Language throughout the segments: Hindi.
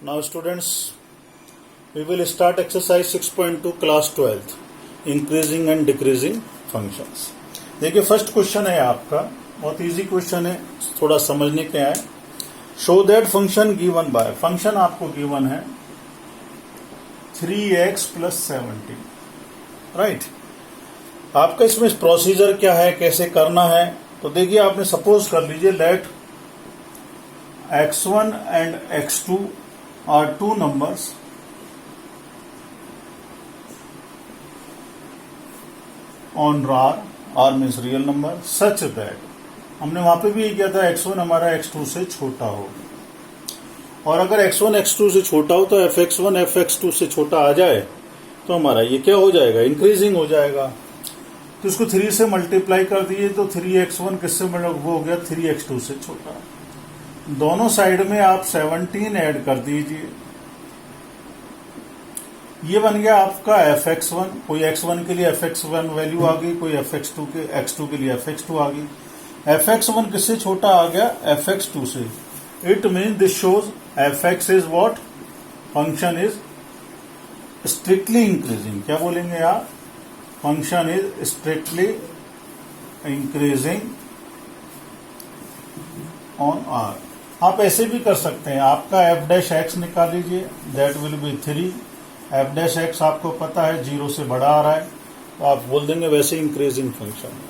Now students, we will start exercise 6.2 class 12th increasing and decreasing functions. देखिए फर्स्ट क्वेश्चन है आपका, बहुत इजी क्वेश्चन है, थोड़ा समझने के है. Show that function given by, function आपको गिवन है 3x + 70, राइट. आपका इसमें प्रोसीजर क्या है, कैसे करना है, तो देखिए आपने सपोज कर लीजिए let x1 and x2 are two numbers on R means real number such that, हमने वहां पे भी ये किया था x1 हमारा x2 से छोटा हो, और अगर x1 x2 से छोटा हो तो fx1 fx2 से छोटा आ जाए तो हमारा ये क्या हो जाएगा, इंक्रीजिंग हो जाएगा. तो इसको 3 से मल्टीप्लाई कर दिए तो 3x1 किससे वो हो गया 3x2 से छोटा. दोनों साइड में आप 17 ऐड कर दीजिए, ये बन गया आपका fx1. कोई x1 के लिए fx1 वैल्यू आ गई, कोई x2 के लिए fx2 आ गई. fx1 किससे छोटा आ गया, fx2 से. It mean this shows fx is what, function is strictly increasing. क्या बोलेंगे आप, function is strictly increasing on R. आप ऐसे भी कर सकते हैं, आपका f' निकाल लीजिए, दैट विल बी 3. f' आपको पता है 0 से बड़ा आ रहा है, तो आप बोल देंगे वैसे इंक्रीजिंग फंक्शन है.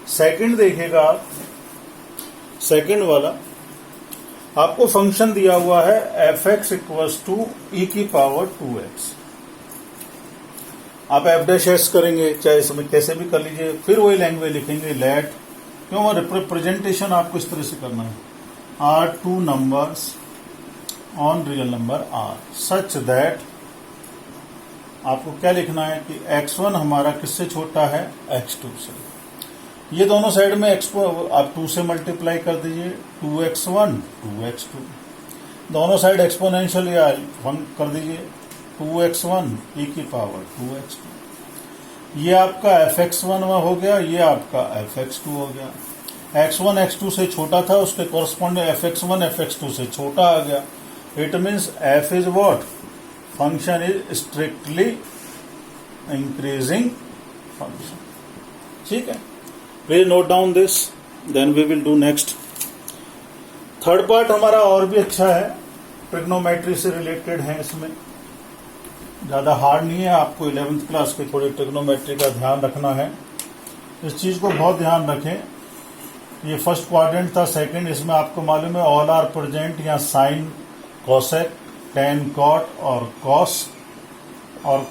सेकंड देखिएगा आप, सेकंड वाला आपको फंक्शन दिया हुआ है fx = e⁻²x. आप f' करेंगे, चाहे इसमें कैसे भी कर लीजिए, फिर वही लैंग्वेज लिखेंगे लेट, क्यों रिप्रेजेंटेशन आपको इस तरह से करना है, are two numbers on real number R such that, आपको क्या लिखना है कि x1 हमारा किससे छोटा है, x2 से. ये दोनों साइड में x को आप 2 से मल्टीप्लाई कर दीजिए, 2x1 2x2. दोनों साइड एक्सपोनेंशियल या कर दीजिए, 2x1 e⁻²x2. ये आपका fx1 हो गया, ये आपका fx2 हो गया. x1 x2 से छोटा था, उसके कॉरस्पॉन्डिंग fx1 fx2 से छोटा आ गया. It means f is what, function is strictly increasing function. ठीक है, please note down this, then we will do next. Third part हमारा और भी अच्छा है, ट्रिग्नोमेट्री से रिलेटेड है, इसमें ज्यादा हार्ड नहीं है. आपको 11th क्लास के थोड़े ट्रिग्नोमेट्री का ध्यान रखना है, इस चीज को बहुत ध्यान रखें. ये फर्स्ट क्वाड्रेंट था. सेकंड, इसमें आपको मालूम है ऑल आर प्रेजेंट, या साइन, कोसेक, टेन, कॉट और कॉस और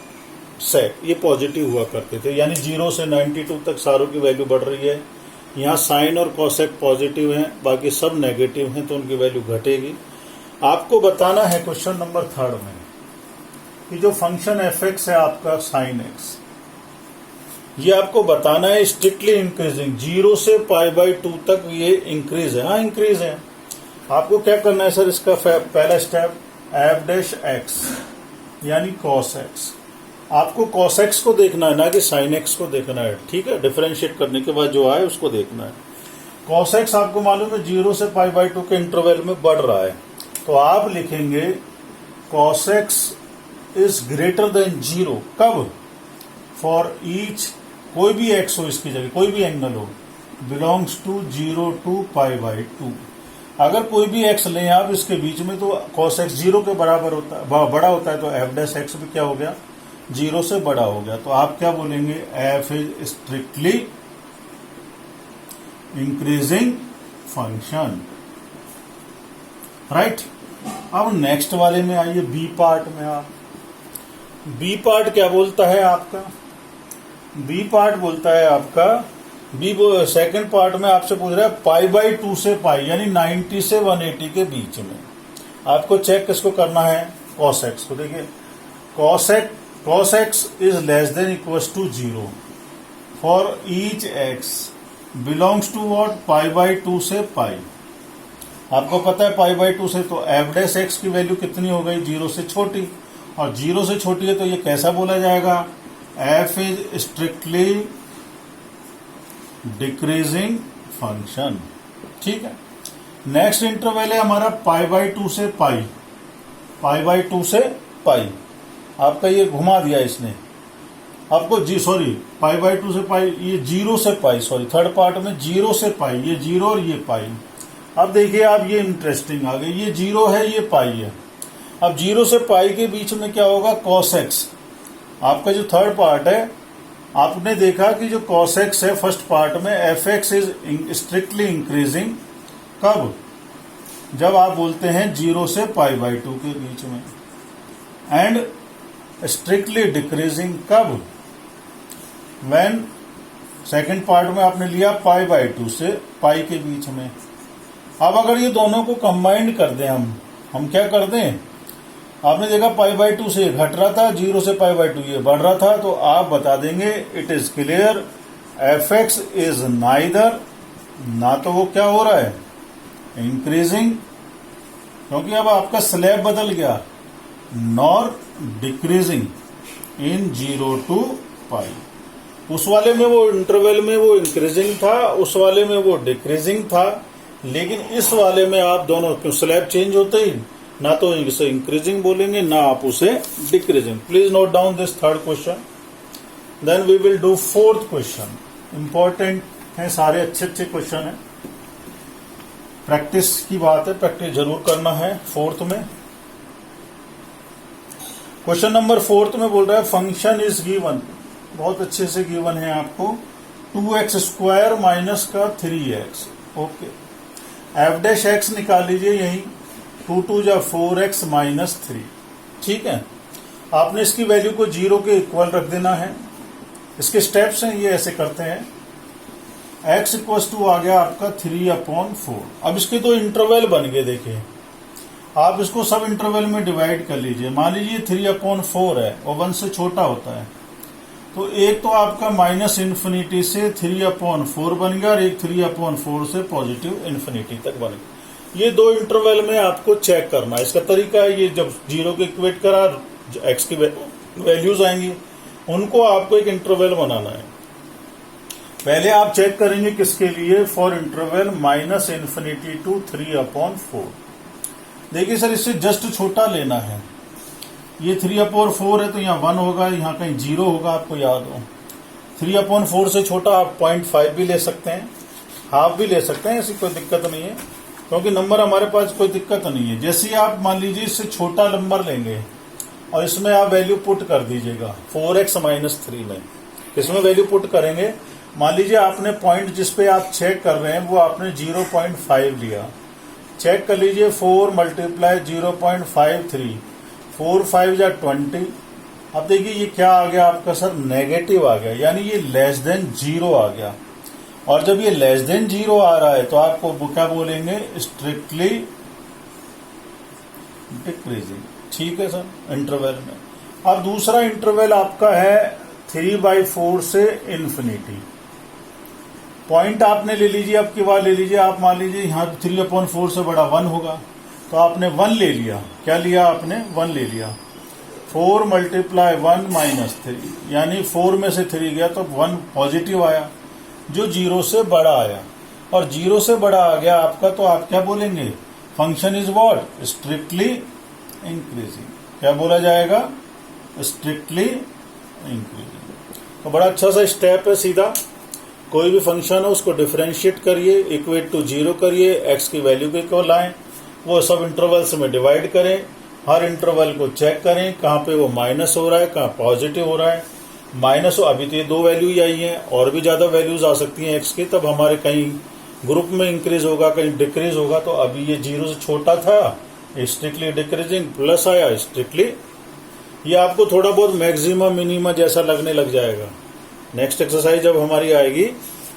सेक ये पॉजिटिव हुआ करते थे, यानी 0 से 92 तक सारों की वैल्यू बढ़ रही है. यहाँ साइन और कोसेक पॉजिटिव हैं, बाकी सब नेगेटिव हैं, तो उनकी वैल्यू घटेगी. आपको बताना है क्वेश्चन नंबर 3 में कि जो फंक्शन fx है आपका साइन x, ये आपको बताना है स्ट्रिक्टली इंक्रीजिंग, 0 से π/2 तक ये इंक्रीज है. हाँ इंक्रीज है. आपको क्या करना है सर, इसका पहला स्टेप f' यानी cos x. आपको cos x को देखना है, ना कि sin x को देखना है. ठीक है, डिफरेंशिएट करने के बाद जो आए उसको देखना है. cos x आपको मालूम है 0 से π/2 के इंटरवल में बढ़ रहा है, तो आप लिखेंगे cos x is greater than 0. कब, फॉर ईच, कोई भी x हो इसकी जगह, कोई भी एंगल हो, बिलोंग्स टू 0 to π/2. अगर कोई भी x लें आप इसके बीच में, तो cos x 0 के बराबर होता है, बड़ा होता है, तो f' भी क्या हो गया, 0 से बड़ा हो गया. तो आप क्या बोलेंगे, f is strictly increasing function, right. अब नेक्स्ट वाले में आइए, बी पार्ट में. आप बी पार्ट क्या बोलता है आपका, बी पार्ट बोलता है आपका, बी सेकंड पार्ट में आपसे पूछ रहा है π/2 से यानी 90 से 180 के बीच में. आपको चेक किसको करना है, cos x को. देखिए cos x is less than equals to 0 for each x belongs to what, π/2 से आपको पता है π/2 से, तो f' की वैल्यू कितनी हो गई, 0 से छोटी, और 0 से छोटी है तो ये कैसा बोला जाएगा, f is strictly decreasing function. ठीक है, नेक्स्ट इंटरवल है हमारा π/2 से π. पाई बाई 2 से पाई, आपका ये घुमा दिया इसने आपको जी, सॉरी पाई बाई 2 से पाई, ये 0 से पाई, सॉरी थर्ड पार्ट में 0 से पाई, ये 0 और ये पाई। अब देखिए आप, ये इंटरेस्टिंग आ गई, ये 0 है ये पाई है। अब 0 से पाई के बीच में क्या होगा, cos x। आपका जो थर्ड पार्ट है, आपने देखा कि जो cos x है फर्स्ट पार्ट में, fx इज स्ट्रिक्टली इंक्रीजिंग कब, जब आप बोलते हैं 0 से पाई बाई 2 के बीच में, एंड स्ट्रिक्टली डिक्रीजिंग कब, व्हेन सेकंड पार्ट में आपने लिया पाई बाई 2 से पाई के बीच में। अब अगर ये दोनों को कंबाइंड कर दें हम क्या कर दें, आपने देखा पाई बाई 2 से घट रहा था, 0 से पाई बाई 2 ये बढ़ रहा था, तो आप बता देंगे it is clear F x is neither, ना तो वो क्या हो रहा है इंक्रीजिंग, क्योंकि अब आपका स्लैब बदल गया, नॉर डिक्रीजिंग इन 0 टू पाई। उस वाले में वो इंटरवल में वो इंक्रीजिंग था, उस वाले में वो डिक्रीजिंग था, लेकिन इस वाले में आप दोनों क्यों स्लैब चेंज होते ही ना तो इसे इंक्रीजिंग बोलेंगे ना आप उसे decreasing. Please note down this third question, then we will do fourth question. Important है, सारे अच्छे अच्छे क्वेश्चन है, प्रैक्टिस की बात है, प्रैक्टिस जरूर करना है। फोर्थ में क्वेश्चन नंबर फोर्थ में बोल रहा है फंक्शन इज गिवन, बहुत अच्छे से गिवन है आपको, 2x स्क्वायर माइनस का 3x। Okay, F dash x निकाल लीजिए, यही 2 2 जा 4x माइनस 3। ठीक है, आपने इसकी वैल्यू को 0 के इक्वल रख देना है। इसके स्टेप्स हैं, ये ऐसे करते हैं, x इक्वल टू आ गया आपका 3/4। अब इसके दो इंटरवल बन गए, देखिए आप इसको सब इंटरवल में डिवाइड कर लीजिए। मान लीजिए 3/4 है और 1 से छोटा होता है, तो एक तो आपका माइनस इन्फिनिटी से 3/4 बन गया और एक 3/4 से पॉजिटिव इन्फिनिटी तक बन गया। ये दो इंटरवल में आपको चेक करना है। इसका तरीका है, ये जब 0 के इक्वेट करा, एक्स की वैल्यूज आएंगी, उनको आपको एक इंटरवल बनाना है। पहले आप चेक करेंगे किसके लिए, for interval minus infinity to 3/4। देखिए सर, इससे जस्ट छोटा लेना है, ये 3/4 है तो यहाँ 1 होगा, यहाँ कहीं 0 होगा, आपको याद हो। 3/4 से छोटा आप 0.5 भी ले सकते हैं, हाफ भी ले सकते हैं, ऐसी कोई दिक्कत नहीं है, क्योंकि नंबर हमारे पास कोई दिक्कत नहीं है। जैसे ही आप मान लीजिए इससे छोटा नंबर लेंगे और इसमें आप वैल्यू पुट कर दीजिएगा 4x माइनस 3 में, इसमें वैल्यू पुट करेंगे। मान लीजिए आपने पॉइंट जिसपे आप चेक कर रहे हैं वो आपने 0.5 लिया, चेक कर लीजिए 4 मल्टीप्लाई 0.53, 4 5 जा 20। अब देखिए ये क्या आ गया आपका सर, नेगेटिव आ गया, यानी ये लेस देन 0 आ गया। और जब ये लेस देन 0 आ रहा है तो आपको क्या बोलेंगे, स्ट्रिक्टली डिक्रीजिंग। ठीक है सर, इंटरवल में। अब दूसरा इंटरवल आपका है 3/4 से इन्फिनिटी। पॉइंट आपने ले लीजिए, अब की बार ले लीजिए, आप मान लीजिए यहाँ 3/4 से बड़ा 1 होगा, तो आपने 1 ले लिया। क्या लिया आपने, 1 ले लिया। 4 मल्टीप्लाई 1 माइनस 3, यानी 4 में से 3 गया तो 1 पॉजिटिव आया, जो 0 से बड़ा आया, और 0 से बड़ा आ गया आपका, तो आप क्या बोलेंगे, function is what, strictly increasing. क्या बोला जाएगा, स्ट्रिक्टली इंक्रीजिंग। तो बड़ा अच्छा सा स्टेप है, सीधा कोई भी फंक्शन है उसको डिफरेंशिएट करिए, इक्वेट टू 0 करिए, एक्स की वैल्यू के को लाएं, वो सब इंटरवल्स में डिवाइड करें, हर इंटरवल को चेक करें कहाँ पे वो माइनस हो रहा है, कहाँ पॉजिटिव हो रहा है। माइनस हो, अभी तो ये 2 वैल्यू ही आई हैं, और भी ज्यादा वैल्यूज आ सकती हैं एक्स की, तब हमारे कहीं ग्रुप में इंक्रीज होगा, कहीं डिक्रीज होगा। तो अभी ये 0 से छोटा था, स्ट्रिक्टली डिक्रीजिंग, प्लस आया स्ट्रिक्टली। ये आपको थोड़ा बहुत मैक्सिमम मिनिमा जैसा लगने लग जाएगा। नेक्स्ट एक्सरसाइज जब हमारी आएगी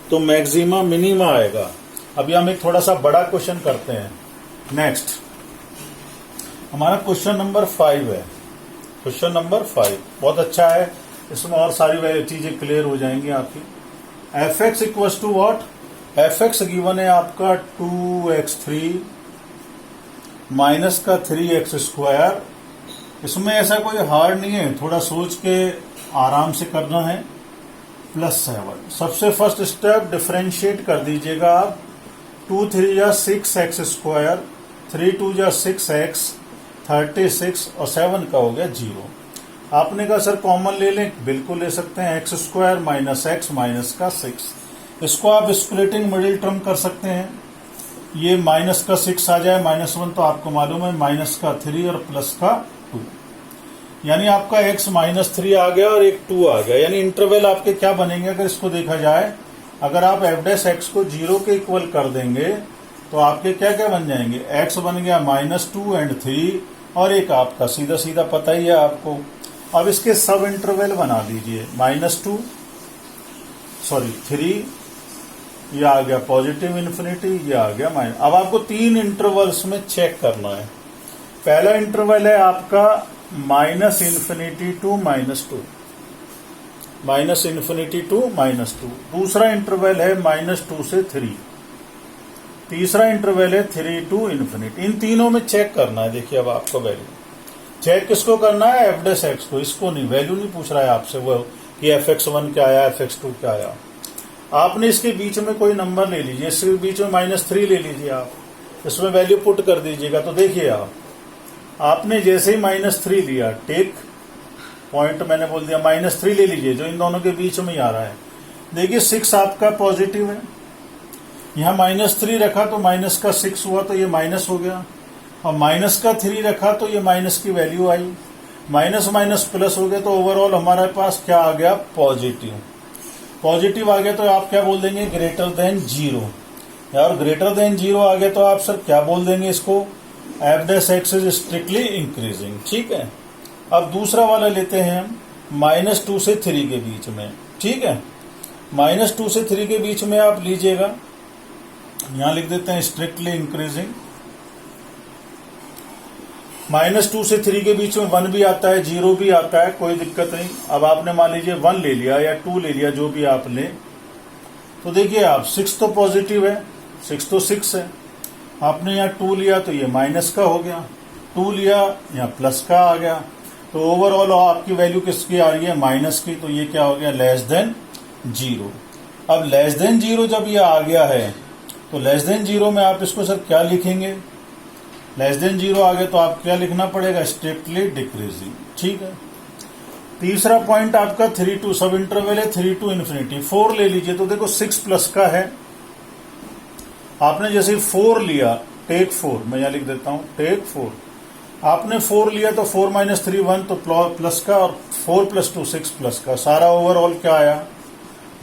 तो मैक्सिमा मिनिमा आएगा। अभी हम एक थोड़ा सा बड़ा क्वेश्चन करते हैं। नेक्स्ट हमारा क्वेश्चन नंबर 5 है। क्वेश्चन नंबर 5 बहुत अच्छा है, इसमें और सारी चीजें क्लियर हो जाएंगी आपकी। F X equal to what, F X given है आपका 2x3 माइनस का 3x स्क्वायर। इसमें ऐसा कोई हार्ड नहीं है, थोड़ा सोच के आराम से करना है। +7, सबसे फर्स्ट स्टेप डिफरेंशिएट कर दीजिएगा आप। 2 3 जा 6x स्क्वायर, 3 2 जा 6x, 36 और 7 का हो गया 0। आपने कहा सर कॉमन ले लें, बिल्कुल ले सकते हैं। X square minus x minus का 6, इसको आप स्प्लिटिंग मिडिल टर्म कर सकते हैं। ये माइनस का 6 आ जाए, -1 तो आपको मालूम है, माइनस का 3 और प्लस का 2, यानी आपका x -3 आ गया और एक 2 आ गया। यानी इंटरवल आपके क्या बनेंगे अगर इसको देखा जाए, अगर आप f डैश x को 0 के इक्वल कर देंगे तो आपके क्या क्या बन जाएंगे, x बन गया -2 एंड 3 और एक आपका सीधा सीधा पता ही है आपको। अब इसके सब इंटरवल बना दीजिए, -3, ये आ गया पॉजिटिव इन्फिनिटी, ये आ गया माइनस। अब आपको 3 इंटरवल्स में चेक करना है। पहला इंटरवल है आपका -∞ टू -2, -∞ टू -2। दूसरा इंटरवल है -2 से 3। तीसरा इंटरवल है 3 टू इन्फिनिटी। इन तीनों में चेक करना है। देखिए अब आपको वैल्यू चेक किसको करना है, एफ डैश एक्स को, इसको नहीं। वैल्यू नहीं पूछ रहा है आपसे वो कि fx1 क्या आया, fx2 क्या आया। आपने इसके बीच में कोई नंबर ले लीजिए, इसके बीच में -3 ले लीजिए, आप इसमें वैल्यू पुट कर दीजिएगा। तो देखिए आपने जैसे ही -3 लिया, टेक पॉइंट मैंने बोल दिया -3 ले लीजिए, जो इन दोनों के बीच में ही आ रहा है। देखिए 6 आपका पॉजिटिव है, यहाँ -3 रखा तो माइनस का 6 हुआ तो ये माइनस हो गया, और माइनस का 3 रखा तो ये माइनस की वैल्यू आई, माइनस माइनस प्लस हो गया, तो ओवरऑल हमारे पास क्या आ गया, पॉजिटिव। पॉजिटिव आ गया तो आप क्या बोल देंगे, ग्रेटर देन 0। यार ग्रेटर देन 0 आ गया तो आप सर क्या बोल देंगे इसको, F dash x is strictly increasing. ठीक है, अब दूसरा वाला लेते हैं हम -2 से 3 के बीच में। ठीक है, -2 से 3 के बीच में आप लीजिएगा, यहां लिख देते हैं स्ट्रिक्टली इंक्रीजिंग। -2 से 3 के बीच में 1 भी आता है, 0 भी आता है, कोई दिक्कत नहीं। अब आपने मान लीजिए 1 ले लिया या 2 ले लिया, जो भी आप ले, तो देखिए आप 6 तो पॉजिटिव है, 6 तो 6 है। आपने यहाँ 2 लिया तो ये माइनस का हो गया, 2 लिया यहाँ प्लस का आ गया, तो ओवरऑल आपकी वैल्यू किसकी आ रही है, माइनस की। तो ये क्या हो गया, लेस देन 0। अब लेस देन 0 जब ये आ गया है तो लेस देन 0 में आप इसको सर क्या लिखेंगे, लेस देन 0 आ गया तो आप क्या लिखना पड़ेगा, स्ट्रिक्टली डिक्रीजिंग। ठीक है, तीसरा पॉइंट आपका 3 टू, सब इंटरवल है 3 टू इन्फिनिटी। 4 ले लीजिए तो देखो 6 प्लस का है, आपने जैसे 4 लिया, टेक 4, मैं यहां लिख देता हूं टेक 4। आपने 4 लिया तो 4 - 3 1, तो प्लस का, और 4 + 2 6 प्लस का, सारा ओवरऑल क्या आया,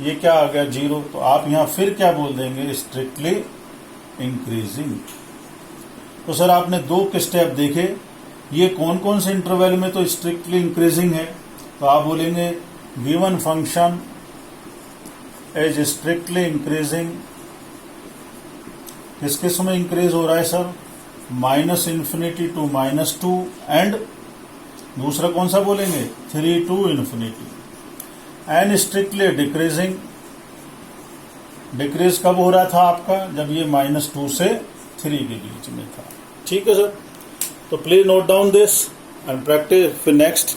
ये क्या आ गया, 0। तो आप यहां फिर क्या बोल देंगे, स्ट्रिक्टली इंक्रीजिंग। तो सर आपने 2 स्टेप देखे, ये कौन कौन से इंटरवल में तो स्ट्रिक्टली इंक्रीजिंग है, तो आप बोलेंगे given function is strictly increasing. किस किस में इंक्रीज हो रहा है सर, -∞ टू -2, एंड दूसरा कौन सा बोलेंगे, 3 to infinity, and strictly decreasing. Decrease कब हो रहा था आपका, जब ये -2 से 3 के बीच में था। ठीक है सर, तो please note down this and practice फिर नेक्स्ट।